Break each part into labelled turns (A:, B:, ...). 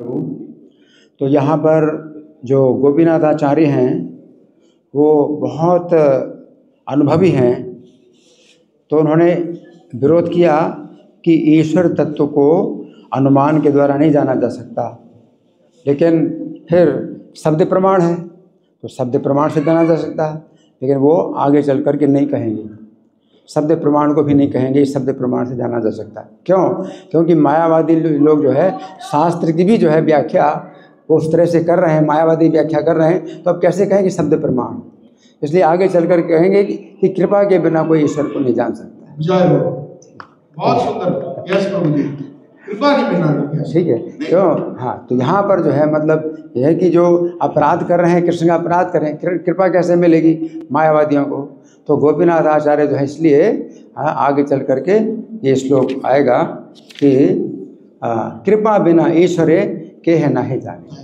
A: तो यहाँ पर जो गोपीनाथ आचार्य हैं वो बहुत अनुभवी हैं, तो उन्होंने विरोध किया कि ईश्वर तत्व को अनुमान के द्वारा नहीं जाना जा सकता, लेकिन फिर शब्द प्रमाण है तो शब्द प्रमाण से जाना जा सकता है। लेकिन वो आगे चल कर के नहीं कहेंगे, शब्द प्रमाण को भी नहीं कहेंगे, शब्द प्रमाण से जाना जा सकता है। क्यों? क्योंकि मायावादी लोग जो है शास्त्र की भी जो है व्याख्या उस तरह से कर रहे हैं, मायावादी व्याख्या कर रहे हैं, तो अब कैसे कहेंगे शब्द प्रमाण? इसलिए आगे चल कर कहेंगे कि कृपा के बिना कोई ईश्वर को नहीं जान सकता है।
B: जय हो, बहुत सुंदर। यस प्रभु जी, कृपा के बिना नहीं।
A: ठीक है, क्यों? हाँ, तो यहाँ पर जो है मतलब यह है कि जो अपराध कर रहे हैं, कृष्ण का अपराध कर रहे हैं, कृपा कैसे मिलेगी मायावादियों को? तो गोपीनाथ आचार्य जो है इसलिए आगे चल करके ये श्लोक आएगा कि कृपा बिना ईश्वरे के है ना ही जाने,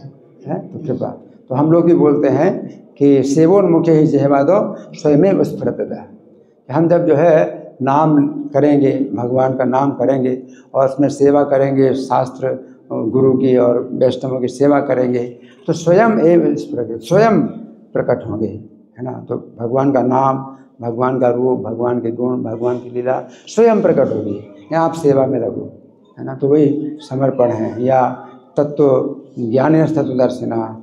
A: है तो कृपा। तो हम लोग भी बोलते हैं कि सेवोन्मुखे ही जहवादो स्वयं स्फुरतः। हम जब जो है नाम करेंगे, भगवान का नाम करेंगे और उसमें सेवा करेंगे, शास्त्र गुरु की और वैष्णवों की सेवा करेंगे, तो स्वयं एवं स्वयं प्रकट होंगे, है ना। तो भगवान का नाम, भगवान का रूप, भगवान के गुण, भगवान की लीला स्वयं प्रकट होगी। या आप सेवा में लगो, है ना, तो वही समर्पण है। या तत्व ज्ञान तत्वदर्शिना,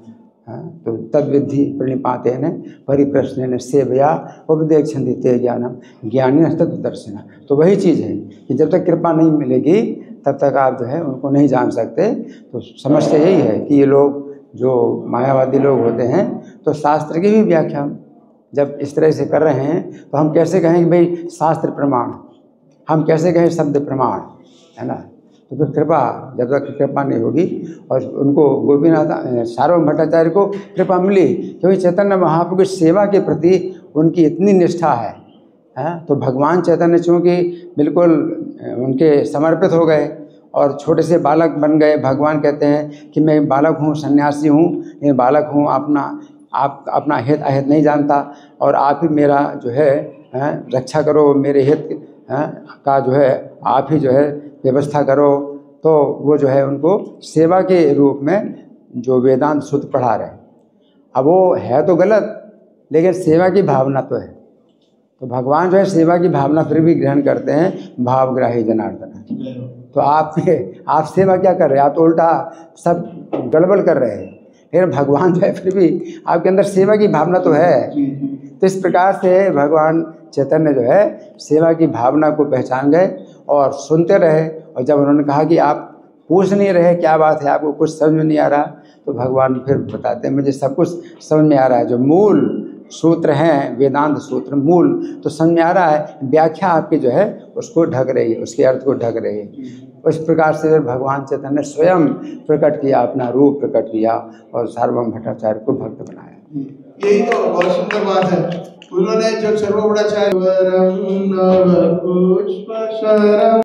A: तो तद्विधि प्रणिपाते न परिप्रश्न सेवया उपदेक्षन्ति ते ज्ञानम ज्ञानी तत्वदर्शिना। तो वही चीज़ है कि जब तक कृपा नहीं मिलेगी तब तक आप जो है उनको नहीं जान सकते। तो समस्या यही है कि ये लोग जो मायावादी लोग होते हैं तो शास्त्र की भी व्याख्या जब इस तरह से कर रहे हैं तो हम कैसे कहें कि भाई शास्त्र प्रमाण, हम कैसे कहें शब्द प्रमाण, है ना। तो फिर कृपा, जब तक कृपा नहीं होगी, और उनको गोपीनाथ सार्वभौम भट्टाचार्य को कृपा मिली क्योंकि चैतन्य महाप्रभु की सेवा के प्रति उनकी इतनी निष्ठा है। तो भगवान चैतन्य चूँकि बिल्कुल उनके समर्पित हो गए और छोटे से बालक बन गए। भगवान कहते हैं कि मैं बालक हूँ, सन्यासी हूँ, मैं बालक हूँ, आप अपना हित अहित नहीं जानता और आप ही मेरा जो है रक्षा करो, मेरे हित का जो है आप ही जो है व्यवस्था करो। तो वो जो है उनको सेवा के रूप में जो वेदांत सूत्र पढ़ा रहे हैं। अब वो है तो गलत, लेकिन सेवा की भावना तो है। तो भगवान जो है सेवा की भावना फिर भी ग्रहण करते हैं, भावग्राही जनार्दन। तो आप सेवा क्या कर रहे हैं? आप तो उल्टा सब गड़बड़ कर रहे हैं। लेकिन भगवान जो है फिर भी आपके अंदर सेवा की भावना तो है। तो इस प्रकार से भगवान चैतन्य जो है सेवा की भावना को पहचान गए और सुनते रहे। और जब उन्होंने कहा कि आप पूछ नहीं रहे क्या बात है, आपको कुछ समझ में नहीं आ रहा, तो भगवान फिर बताते हैं मुझे सब कुछ समझ में आ रहा है। जो मूल सूत्र हैं, वेदांत सूत्र मूल तो समझ में आ रहा है, व्याख्या आपकी जो है उसको ढक रही है, उसके अर्थ को ढक रही है। उस प्रकार से भगवान चैतन्य ने स्वयं प्रकट किया, अपना रूप प्रकट किया और सार्वभौम भट्टाचार्य को भक्त बनाया।
B: यही तो बहुत सुंदर बात है। उन्होंने जो सर्वोपराचार्य